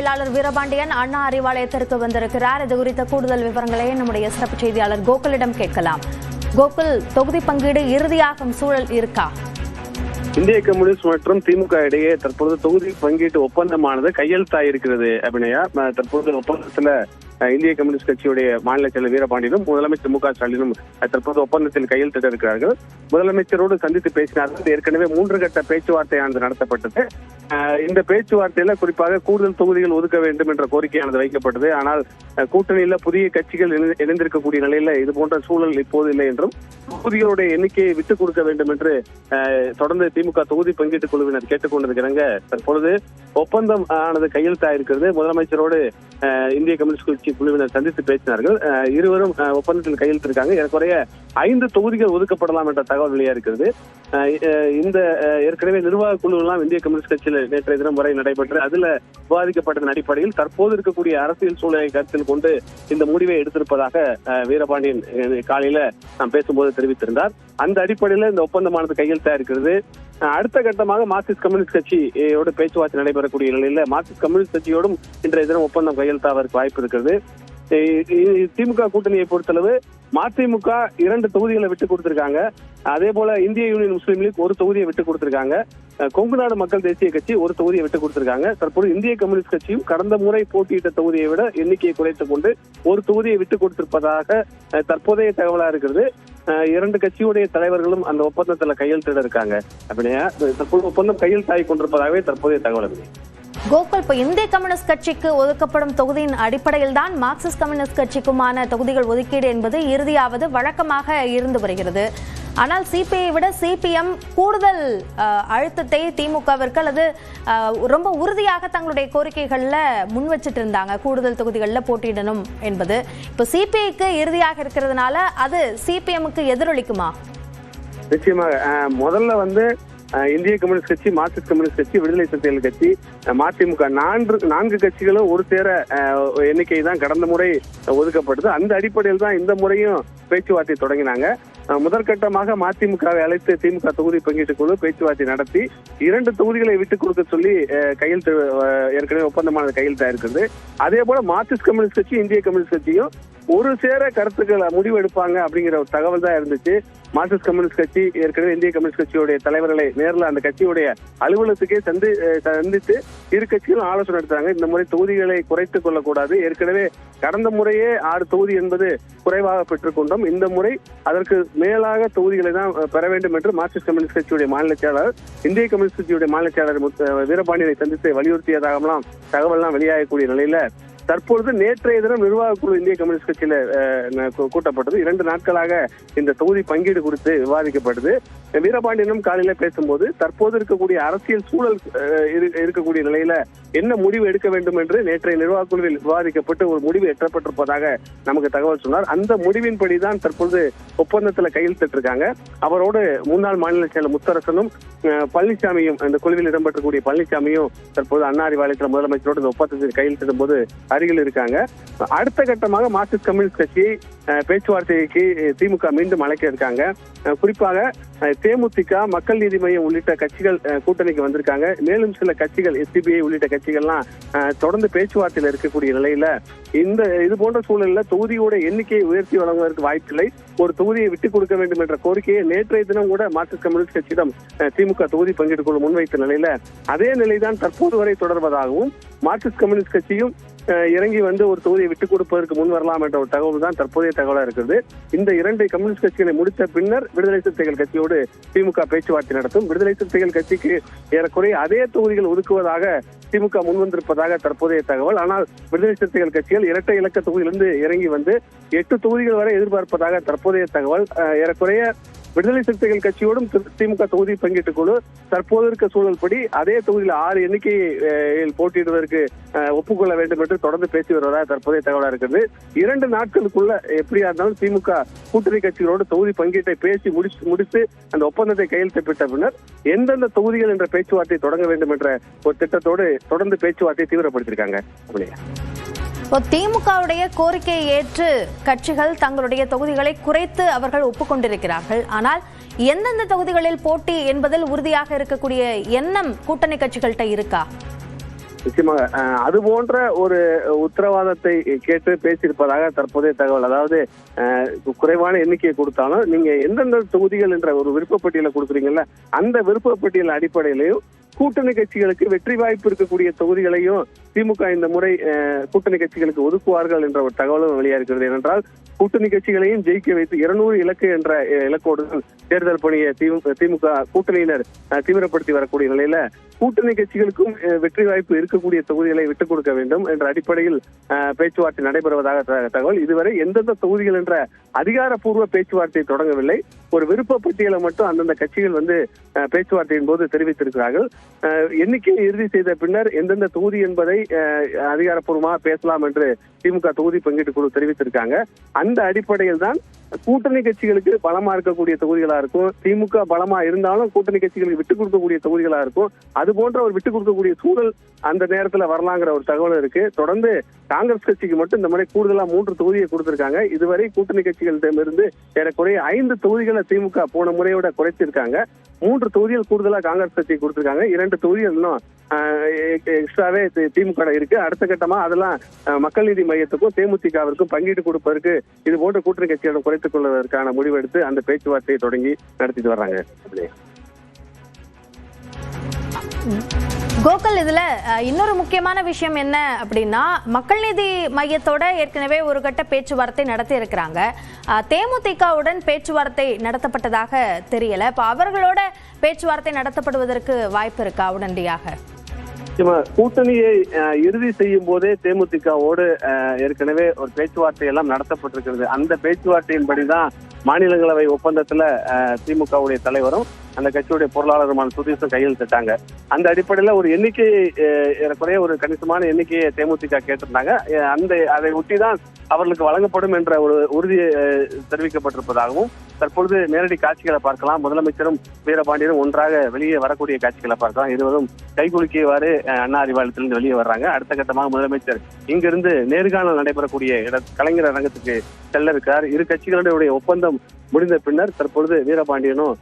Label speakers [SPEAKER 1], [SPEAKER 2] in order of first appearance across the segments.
[SPEAKER 1] செயலாளர் வீரபாண்டியன் அண்ணா அறிவாலயத்திற்கு வந்திருக்கிறார். இது குறித்த கூடுதல் விவரங்களை நம்முடைய சிறப்பு செய்தியாளர் கோகுலிடம் கேட்கலாம். கோகுல், தொகுதி பங்கீடு இறுதியாகும் சூழல் இருக்கா?
[SPEAKER 2] இந்திய கம்யூனிஸ்ட் மற்றும் திமுக இடையே தற்போது தொகுதி பங்கீட்டு ஒப்பந்தமானது கையெழுத்தாயிருக்கிறது. அபிநயா, தற்போது ஒப்பந்தத்துல இந்திய கம்யூனிஸ்ட் கட்சியுடைய மாநில செயலர் வீரபாண்டியனும் முதலமைச்சர் மு க ஸ்டாலினும் தற்போது ஒப்பந்தத்தில் கையெழுத்திட இருக்கிறார்கள். முதலமைச்சரோடு சந்தித்து பேசினார்கள். ஏற்கனவே 3 கட்ட பேச்சுவார்த்தையானது நடத்தப்பட்டது. இந்த பேச்சுவார்த்தையில குறிப்பாக கூடுதல் தொகுதிகள் ஒதுக்க வேண்டும் என்ற கோரிக்கையானது வைக்கப்பட்டது. ஆனால் கூட்டணியில புதிய கட்சிகள் இணைந்திருக்கக்கூடிய நிலையில இது போன்ற சூழல் இப்போது இல்லை என்றும் தொகுதிகளுடைய எண்ணிக்கையை விட்டுக் கொடுக்க வேண்டும் என்று தொடர்ந்து திமுக தொகுதி பங்கீட்டு குழுவினர் கேட்டுக்கொண்டிருக்கிறாங்க. தற்பொழுது ஒப்பந்தம் ஆனது கையெழுத்தாயிருக்கிறது. முதலமைச்சரோடு இந்திய கம்யூனிஸ்ட் கட்சி குழுவினர் சந்தித்து பேசினார்கள். இருவரும் ஒப்பந்தத்தில் கையெழுத்திருக்காங்க. ஏறக்குறைய 5 தொகுதிகள் ஒதுக்கப்படலாம் என்ற தகவல் வெளியா இருக்கிறது. இந்த ஏற்கனவே நிர்வாக குழு எல்லாம் இந்திய கம்யூனிஸ்ட் கட்சியில் நேற்றைய தினம் வரை நடைபெற்று அதுல விவாதிக்கப்பட்டதன் அடிப்படையில் தற்போது இருக்கக்கூடிய அரசியல் சூழலை கருத்தில் கொண்டு இந்த முடிவை எடுத்திருப்பதாக வீரபாண்டியன் காலையில நாம் பேசும்போது தெரிவித்திருந்தார். அந்த அடிப்படையில் இந்த ஒப்பந்தமானது கையெழுத்தா இருக்கிறது. அடுத்த கட்டமாக மார்க்சிஸ்ட் கம்யூனிஸ்ட் கட்சியோடு பேச்சுவார்த்தை நடைபெறக்கூடிய நிலையில மார்க்சிஸ்ட் கம்யூனிஸ்ட் கட்சியோடும் இன்றைய தினம் ஒப்பந்தம் கையெழுத்தாவதற்கு வாய்ப்பு இருக்கிறது. திமுக கூட்டணியை பொறுத்தளவு மதிமுக 2 தொகுதிகளை விட்டுக் கொடுத்திருக்காங்க. அதே போல இந்திய யூனியன் முஸ்லீம் லீக் 1 தொகுதியை விட்டுக் கொடுத்திருக்காங்க. கொங்கு நாடு மக்கள் தேசிய கட்சி 1 தொகுதியை விட்டுக் கொடுத்திருக்காங்க. தற்போது இந்திய கம்யூனிஸ்ட் கட்சியும் கடந்த முறை போட்டியிட்ட தொகுதியை விட எண்ணிக்கையை குறைத்துக் கொண்டு 1 தொகுதியை விட்டுக் கொடுத்திருப்பதாக தற்போதைய தகவலா இருக்கிறது. 2 கட்சியுடைய தலைவர்களும் அந்த ஒப்பந்தத்துல கையெழுத்திட இருக்காங்க. அப்படின்னா தற்போது ஒப்பந்தம் கையெழுத்தாகி கொண்டிருப்பதாகவே தற்போதைய தகவல் இருக்கு.
[SPEAKER 1] கோகுல், இப்போ இந்திய கம்யூனிஸ்ட் கட்சிக்கு ஒதுக்கப்படும் தொகுதியின் அடிப்படையில் தான் மார்க்சிஸ்ட் கம்யூனிஸ்ட் கட்சிக்குமான தொகுதிகள் ஒதுக்கீடு என்பது இறுதியாவது வழக்கமாக இருந்து வருகிறது. ஆனால் சிபிஐ விட சிபிஎம் கூடுதல் அழுத்தத்தை திமுகவிற்கு அல்லது ரொம்ப உறுதியாக தங்களுடைய கோரிக்கைகளில் முன் வச்சுட்டு இருந்தாங்க. கூடுதல் தொகுதிகளில் போட்டியிடணும் என்பது இப்போ சிபிஐக்கு இறுதியாக இருக்கிறதுனால அது சிபிஎம்முக்கு எதிரொலிக்குமா?
[SPEAKER 2] நிச்சயமாக. முதல்ல இந்திய கம்யூனிஸ்ட் கட்சி, மார்க்சிஸ்ட் கம்யூனிஸ்ட் கட்சி, விடுதலை சிறுத்தைகள் கட்சி, மதிமுக 4 கட்சிகளும் ஒரு சேர எண்ணிக்கை தான் கடந்த முறை ஒதுக்கப்பட்டது. அந்த அடிப்படையில் தான் இந்த முறையும் பேச்சுவார்த்தை தொடங்கினாங்க. முதற்கட்டமாக மதிமுகவை அழைத்து திமுக தொகுதி பங்கீட்டு குழு பேச்சுவார்த்தை நடத்தி 2 தொகுதிகளை விட்டுக் கொடுக்க சொல்லி கையெழுத்து ஏற்கனவே ஒப்பந்தமானது கையெழுத்தா இருக்கிறது. அதே போல மார்க்சிஸ்ட் கம்யூனிஸ்ட் கட்சி, இந்திய கம்யூனிஸ்ட் கட்சியும் ஒரு சேர கருத்துக்களை முடிவு எடுப்பாங்க அப்படிங்கிற ஒரு தகவல் தான் இருந்துச்சு. மார்க்சிஸ்ட் கம்யூனிஸ்ட் கட்சி ஏற்கனவே இந்திய கம்யூனிஸ்ட் கட்சியுடைய தலைவர்களை நேரில் அந்த கட்சியுடைய அலுவலகத்துக்கே சந்தித்து 2 கட்சிகளும் ஆலோசனை நடத்தாங்க. இந்த முறை தொகுதிகளை குறைத்துக் கொள்ளக்கூடாது. ஏற்கனவே கடந்த முறையே 6 தொகுதி என்பது குறைவாக பெற்றுக் கொண்டோம். இந்த முறை அதற்கு மேலாக தொகுதிகளை தான் பெற வேண்டும் என்று மார்க்சிஸ்ட் கம்யூனிஸ்ட் கட்சியுடைய மாநில செயலாளர், இந்திய கம்யூனிஸ்ட் கட்சியுடைய மாநில செயலாளர் வீரபாண்டியனை சந்தித்து வலியுறுத்தியதாகலாம் தகவல்லாம் வெளியாகக்கூடிய நிலையில தற்பொழுது நேற்றைய தினம் நிர்வாக குழு இந்திய கம்யூனிஸ்ட் கட்சியில கூட்டப்பட்டது. 2 நாட்களாக இந்த தொகுதி பங்கீடு குறித்து விவாதிக்கப்பட்டது. வீரபாண்டியனும் காலையில பேசும்போது தற்போது இருக்கக்கூடிய அரசியல் சூழல் இருக்கக்கூடிய நிலையில என்ன முடிவு எடுக்க வேண்டும் என்று நேற்றைய நிர்வாக குழுவில் விவாதிக்கப்பட்டு ஒரு முடிவு எட்டப்பட்டிருப்பதாக நமக்கு தகவல் சொன்னார். அந்த முடிவின்படிதான் தற்போது ஒப்பந்தத்துல கையெழுத்திட்டு இருக்காங்க. அவரோடு முன்னாள் மாநில செயலர் முத்தரசனும் பழனிசாமியும், இந்த குழுவில் இடம்பெற்றக்கூடிய பழனிசாமியும் தற்போது அண்ணா அறிவாலயத்தில் முதலமைச்சரோடு இந்த ஒப்பந்தத்தில் கையெழுத்திடும் போது அருகில் இருக்காங்க. அடுத்த கட்டமாக மார்க்சிஸ்ட் கம்யூனிஸ்ட் கட்சி பேச்சுவார்த்தைக்கு திமுக மீண்டும் அழைக்க இருக்காங்க. குறிப்பாக தேமுதிக, மக்கள் நீதி மையம் உள்ளிட்ட கட்சிகள் கூட்டணிக்கு வந்திருக்காங்க. மேலும் சில கட்சிகள், எஸ்டிபிஐ உள்ளிட்ட கட்சிகள்லாம் தொடர்ந்து பேச்சுவார்த்தையில் இருக்கக்கூடிய நிலையில இது போன்ற சூழலில் தொகுதியோட எண்ணிக்கையை உயர்த்தி வழங்குவதற்கு வாய்ப்பில்லை. ஒரு தொகுதியை விட்டுக் கொடுக்க வேண்டும் என்ற கோரிக்கையை நேற்றைய தினம் கூட மார்க்சிஸ்ட் கம்யூனிஸ்ட் கட்சியிடம் திமுக தொகுதி பங்கீடு குழு முன்வைத்த நிலையில அதே நிலைதான் தற்போது வரை தொடர்வதாகவும் மார்க்சிஸ்ட் கம்யூனிஸ்ட் கட்சியும் இறங்கி ஒரு தொகுதியை விட்டுக் கொடுப்பதற்கு முன் வரலாம் என்ற ஒரு தகவல் தான் தற்போதைய தகவலா இருக்கிறது. இந்த 2 கம்யூனிஸ்ட் கட்சிகளை முடித்த பின்னர் விடுதலை சிறுத்தைகள் கட்சியோடு திமுக பேச்சுவார்த்தை நடத்தும். விடுதலை சிறுத்தைகள் கட்சிக்கு ஏறக்குறைய அதே தொகுதிகள் ஒதுக்குவதாக திமுக முன்வந்திருப்பதாக தற்போதைய தகவல். ஆனால் விடுதலை சிறுத்தைகள் கட்சிகள் 2 இலக்க தொகுதியிலிருந்து இறங்கி 8 தொகுதிகள் வரை எதிர்பார்ப்பதாக தற்போதைய தகவல். ஏறக்குறைய விடுதலை சிறுத்தைகள் கட்சியோடும் திமுக தொகுதி பங்கீட்டு குழு தற்போது இருக்க சூழல்படி அதே தொகுதியில் 6 எண்ணிக்கையில் போட்டியிடுவதற்கு ஒப்புக்கொள்ள வேண்டும் என்று தொடர்ந்து பேசி வருவதாக தற்போதைய தகவலா இருக்கிறது. 2 நாட்களுக்குள்ள எப்படியா இருந்தாலும் திமுக கூட்டணி கட்சிகளோடு தொகுதி பங்கீட்டை பேசி முடித்து அந்த ஒப்பந்தத்தை கையெழுத்திட்ட பின்னர் எந்தெந்த தொகுதிகள் என்ற பேச்சுவார்த்தை தொடங்க வேண்டும் என்ற ஒரு திட்டத்தோடு தொடர்ந்து பேச்சுவார்த்தை தீவிரப்படுத்தியிருக்காங்க. அப்படியா?
[SPEAKER 1] திமுகவுடைய கோரிக்கையை ஏற்று கட்சிகள் தங்களுடைய தொகுதிகளை குறைத்து அவர்கள் ஒப்புக்கொண்டிருக்கிறார்கள். ஆனால் எந்தெந்த தொகுதிகளில் போட்டி என்பதில் உறுதியாக இருக்கக்கூடிய எண்ணம் கூட்டணி கட்சிகள்கிட்ட இருக்கா?
[SPEAKER 2] நிச்சயமாக அது போன்ற ஒரு உத்தரவாதத்தை கேட்டு பேசியிருப்பதாக தற்போதைய தகவல். அதாவது குறைவான எண்ணிக்கையை கொடுத்தாலும் நீங்க எந்தெந்த தொகுதிகள் என்ற ஒரு விருப்பப்பட்டியலை கொடுக்குறீங்கல்ல, அந்த விருப்பப்பட்டியல் அடிப்படையிலையும் கூட்டணி கட்சிகளுக்கு வெற்றி வாய்ப்பு இருக்கக்கூடிய தொகுதிகளையும் திமுக இந்த முறை கூட்டணி கட்சிகளுக்கு ஒதுக்குவார்கள் என்ற ஒரு தகவலும் வெளியாகிறது. ஏனென்றால் கூட்டணி கட்சிகளையும் ஜெயிக்க வைத்து 200 இலக்கு என்ற இலக்கோடு தேர்தல் பணியை திமுக கூட்டணியினர் தீவிரப்படுத்தி வரக்கூடிய நிலையில கூட்டணி கட்சிகளுக்கும் வெற்றி வாய்ப்பு இருக்கக்கூடிய தொகுதிகளை விட்டுக் கொடுக்க வேண்டும் என்ற அடிப்படையில் பேச்சுவார்த்தை நடைபெறுவதாக தகவல். இதுவரை எந்தெந்த தொகுதிகள் என்ற அதிகாரப்பூர்வ பேச்சுவார்த்தை தொடங்கவில்லை. ஒரு விருப்ப பட்டியலை மட்டும் அந்தந்த கட்சிகள் பேச்சுவார்த்தையின் போது தெரிவித்திருக்கிறார்கள். எண்ணிக்கையை இறுதி செய்த பின்னர் எந்தெந்த தொகுதி என்பதை அதிகாரப்பூர்வமாக பேசலாம் என்று திமுக தொகுதி பங்கீட்டு குழு தெரிவித்திருக்காங்க. அந்த அடிப்படையில் தான் கூட்டணி கட்சிகளுக்கு பலமா இருக்கக்கூடிய தொகுதிகளா இருக்கும், திமுக பலமா இருந்தாலும் கூட்டணி கட்சிகளுக்கு விட்டுக் கொடுக்கக்கூடிய தொகுதிகளா இருக்கும். அது போன்ற ஒரு விட்டுக் கொடுக்கக்கூடிய சூழல் அந்த நேரத்துல வரலாங்கிற ஒரு தகவல் இருக்கு. தொடர்ந்து காங்கிரஸ் கட்சிக்கு மட்டும் இந்த மாதிரி கூடுதலா 3 தொகுதியை கொடுத்திருக்காங்க. இதுவரை கூட்டணி கட்சிகளிடமிருந்து ஏறக்குறைய 5 தொகுதிகளை திமுக போன முறையோட குறைச்சிருக்காங்க. 3 தொகுதிகள் கூடுதலா காங்கிரஸ் கட்சி கொடுத்திருக்காங்க. 2 தொகுதிகள் இன்னும் எக்ஸ்ட்ராவே திமுக இருக்கு. அடுத்த கட்டமா அதெல்லாம் மக்கள் நீதி மையத்துக்கும் தேமுதிகவிற்கும் பங்கீட்டு கொடுப்பதற்கு இது போன்ற கூட்டணி கட்சிகளிடம் குறைத்துக் கொள்வதற்கான முடிவெடுத்து அந்த பேச்சுவார்த்தையை தொடங்கி நடத்திட்டு வர்றாங்க.
[SPEAKER 1] கோகுல், இதுல இன்னொரு முக்கியமான விஷயம் என்ன அப்படின்னா, மக்கள் நீதி மையத்தோட ஏற்கனவே ஒரு கட்ட பேச்சுவார்த்தை நடத்தி இருக்கிறாங்க. தேமுதிகவுடன் பேச்சுவார்த்தை நடத்தப்பட்டதாக தெரியல. இப்ப அவர்களோட பேச்சுவார்த்தை நடத்தப்படுவதற்கு வாய்ப்பு இருக்கா உடனடியாக?
[SPEAKER 2] கூட்டணியை இறுதி செய்யும் போதே தேமுதிகவோடு ஏற்கனவே ஒரு பேச்சுவார்த்தை எல்லாம் நடத்தப்பட்டிருக்கிறது. அந்த பேச்சுவார்த்தையின்படிதான் மாநிலங்களவை ஒப்பந்தத்துல திமுகவுடைய தலைவரும் அந்த கட்சியுடைய பொருளாளருமான சுதீஷும் கையெழுத்திட்டாங்க. அந்த அடிப்படையில ஒரு எண்ணிக்கையை ஏறக்குறைய ஒரு கணிசமான எண்ணிக்கையை தேமுதிக கேட்டிருந்தாங்க. அதை ஒட்டிதான் அவர்களுக்கு வழங்கப்படும் என்ற ஒரு உறுதி தெரிவிக்கப்பட்டிருப்பதாகவும் தற்பொழுது நேரடி காட்சிகளை பார்க்கலாம். முதலமைச்சரும் வீரபாண்டியனும் ஒன்றாக வெளியே வரக்கூடிய காட்சிகளை பார்க்கலாம். இருவரும் கைகுலுக்கியவாறு அண்ணா அறிவாலயத்திலிருந்து வெளியே வர்றாங்க. அடுத்த கட்டமாக முதலமைச்சர் இங்கிருந்து நேர்காணல் நடைபெறக்கூடிய கலைஞர் அரங்கத்துக்கு செல்ல இருக்கிறார். இரு கட்சிகளுடைய ஒப்பந்தம் முடிந்த பின்னர் தற்பொழுது வீரபாண்டியனும்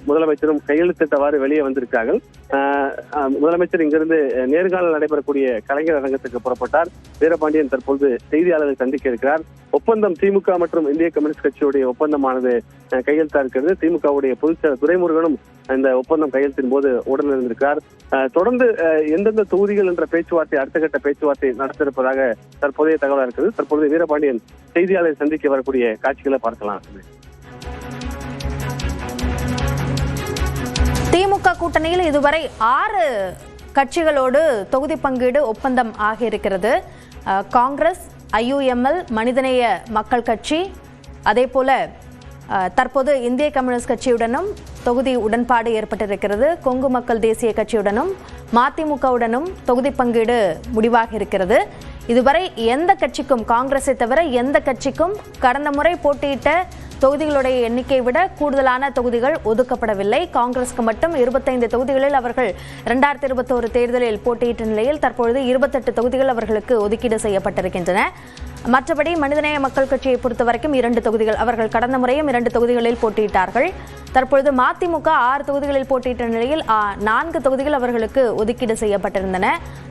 [SPEAKER 2] முதலமைச்சரும் கையெழுத்திட்டவாறு வெளியே வந்திருக்கார்கள். முதலமைச்சர் இங்கிருந்து நேர்காணல் நடைபெறக்கூடிய கலைஞர் அரங்கத்துக்கு புறப்பட்டார். வீரபாண்டியன் தற்பொழுது செய்தியாளர்களை சந்திக்க இருக்கிறார். ஒப்பந்தம் திமுக மற்றும் இந்திய கம்யூனிஸ்ட் கட்சியுடைய ஒப்பந்தமானது கையெழுத்தா இருக்கிறது. திமுகவுடைய பொதுச்செயலர் துரைமுருகனும் இந்த ஒப்பந்தம் கையெழுத்தின் போது உடன் இருந்திருக்கிறார். தொடர்ந்து எந்தெந்த தொகுதிகள் என்ற பேச்சுவார்த்தை அடுத்த கட்ட பேச்சுவார்த்தை நடத்திருப்பதாக தற்போதைய தகவலா இருக்கிறது. தற்பொழுது வீரபாண்டியன் செய்தியாளரை சந்திக்க வரக்கூடிய காட்சிகளை பார்க்கலாம்.
[SPEAKER 1] திமுக கூட்டணியில் இதுவரை 6 கட்சிகளோடு தொகுதி பங்கீடு ஒப்பந்தம் ஆகியிருக்கிறது. காங்கிரஸ், IUML, மனிதநேய மக்கள் கட்சி, அதே போல தற்போது இந்திய கம்யூனிஸ்ட் கட்சியுடனும் தொகுதி உடன்பாடு ஏற்பட்டிருக்கிறது. கொங்கு மக்கள் தேசிய கட்சியுடனும் மதிமுகவுடனும் தொகுதி பங்கீடு முடிவாக இருக்கிறது. இதுவரை எந்த கட்சிக்கும், காங்கிரஸை தவிர எந்த கட்சிக்கும் கடந்த முறை போட்டியிட்ட தொகுதிகளுடைய எண்ணிக்கையை விட கூடுதலான தொகுதிகள் ஒதுக்கப்படவில்லை. காங்கிரஸ்க்கு மட்டும் 25 தொகுதிகளில் அவர்கள் 2021 தேர்தலில் போட்டியிட்ட நிலையில் தற்பொழுது 28 தொகுதிகள் அவர்களுக்கு ஒதுக்கீடு செய்யப்பட்டிருக்கின்றன. மற்றபடி மனிதநேய மக்கள் கட்சியை பொறுத்தவரைக்கும் 2 தொகுதிகள், அவர்கள் கடந்த முறையும் 2 தொகுதிகளில் போட்டியிட்டார்கள். தற்பொழுது மதிமுக 6 தொகுதிகளில் போட்டியிட்ட நிலையில் 4 தொகுதிகள் அவர்களுக்கு ஒதுக்கீடு செய்யப்பட்டிருந்தன.